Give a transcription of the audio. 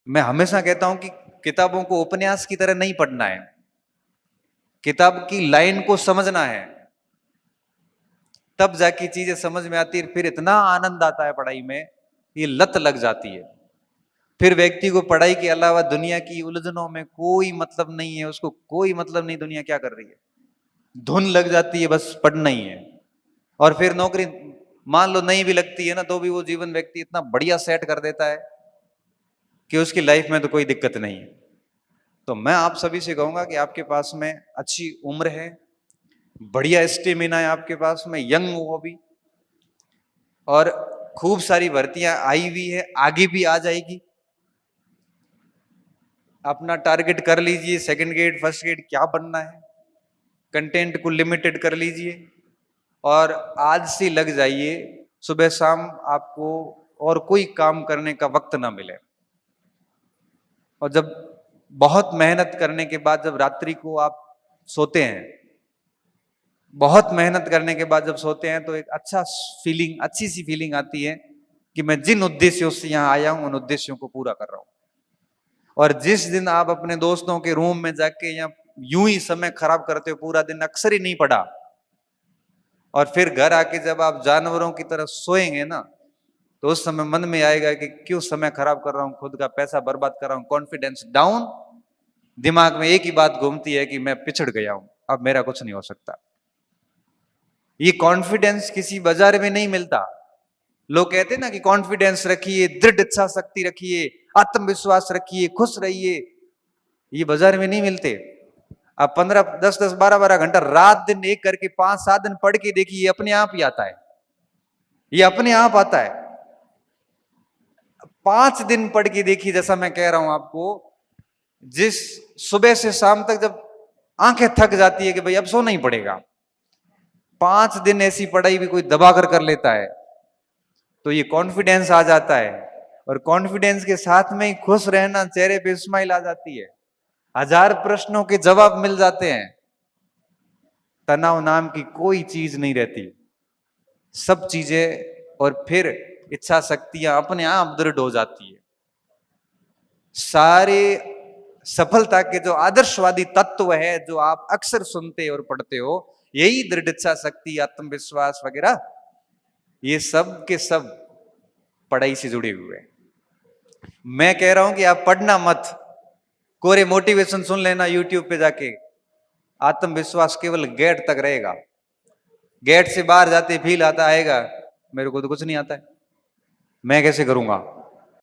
मैं हमेशा कहता हूं कि किताबों को उपन्यास की तरह नहीं पढ़ना है, किताब की लाइन को समझना है, तब जाके चीजें समझ में आती है। फिर इतना आनंद आता है पढ़ाई में, ये लत लग जाती है। फिर व्यक्ति को पढ़ाई के अलावा दुनिया की उलझनों में कोई मतलब नहीं है, उसको कोई मतलब नहीं दुनिया क्या कर रही है, धुन लग जाती है, बस पढ़ना ही है। और फिर नौकरी मान लो नहीं भी लगती है ना, तो भी वो जीवन व्यक्ति इतना बढ़िया सेट कर देता है कि उसकी लाइफ में तो कोई दिक्कत नहीं है। तो मैं आप सभी से कहूंगा कि आपके पास में अच्छी उम्र है, बढ़िया स्टेमिना है आपके पास में, यंग हो अभी, और खूब सारी भर्तियां आई हुई है, आगे भी आ जाएगी। अपना टारगेट कर लीजिए, सेकंड ग्रेड फर्स्ट ग्रेड क्या बनना है, कंटेंट को लिमिटेड कर लीजिए और आज से लग जाइए। सुबह शाम आपको और कोई काम करने का वक्त ना मिले। और जब बहुत मेहनत करने के बाद जब रात्रि को आप सोते हैं, बहुत मेहनत करने के बाद जब सोते हैं, तो एक अच्छी सी फीलिंग आती है कि मैं जिन उद्देश्यों से यहां आया हूं उन उद्देश्यों को पूरा कर रहा हूं। और जिस दिन आप अपने दोस्तों के रूम में जाके या यूं ही समय खराब करते हो, पूरा दिन अक्सर ही नहीं पढ़ा, और फिर घर आके जब आप जानवरों की तरह सोएंगे ना, तो उस समय मन में आएगा कि क्यों समय खराब कर रहा हूं, खुद का पैसा बर्बाद कर रहा हूं, कॉन्फिडेंस डाउन। दिमाग में एक ही बात घूमती है कि मैं पिछड़ गया हूं, अब मेरा कुछ नहीं हो सकता। ये कॉन्फिडेंस किसी बाजार में नहीं मिलता। लोग कहते हैं ना कि कॉन्फिडेंस रखिए, दृढ़ इच्छा शक्ति रखिए, आत्मविश्वास रखिए, खुश रहिए। ये बाजार में नहीं मिलते। आप 15 10 12 12 घंटा रात दिन एक करके 5 7 दिन पढ़ के देखिए, ये अपने आप ही आता है, ये अपने आप आता है। 5 दिन पढ़ के देखिए, जैसा मैं कह रहा हूं आपको, जिस सुबह से शाम तक जब आंखें थक जाती है कि भाई अब सो नहीं पड़ेगा, 5 दिन ऐसी पढ़ाई भी कोई दबा कर लेता है, तो ये कॉन्फिडेंस आ जाता है। और कॉन्फिडेंस के साथ में ही खुश रहना, चेहरे पे स्माइल आ जाती है, 1000 प्रश्नों के जवाब मिल जाते हैं, तनाव नाम की कोई चीज नहीं रहती, सब चीजें। और फिर इच्छा शक्तियां अपने आप दृढ़ हो जाती है। सारे सफलता के जो आदर्शवादी तत्व है जो आप अक्सर सुनते और पढ़ते हो, यही दृढ़ इच्छा शक्ति, आत्मविश्वास वगैरह, ये सब के सब पढ़ाई से जुड़े हुए हैं। मैं कह रहा हूं कि आप पढ़ना मत, कोरे मोटिवेशन सुन लेना यूट्यूब पे जाके। आत्मविश्वास केवल गेट तक रहेगा, गेट से बाहर जाते फील आता आएगा, मेरे को तो कुछ नहीं आता है, मैं कैसे करूंगा।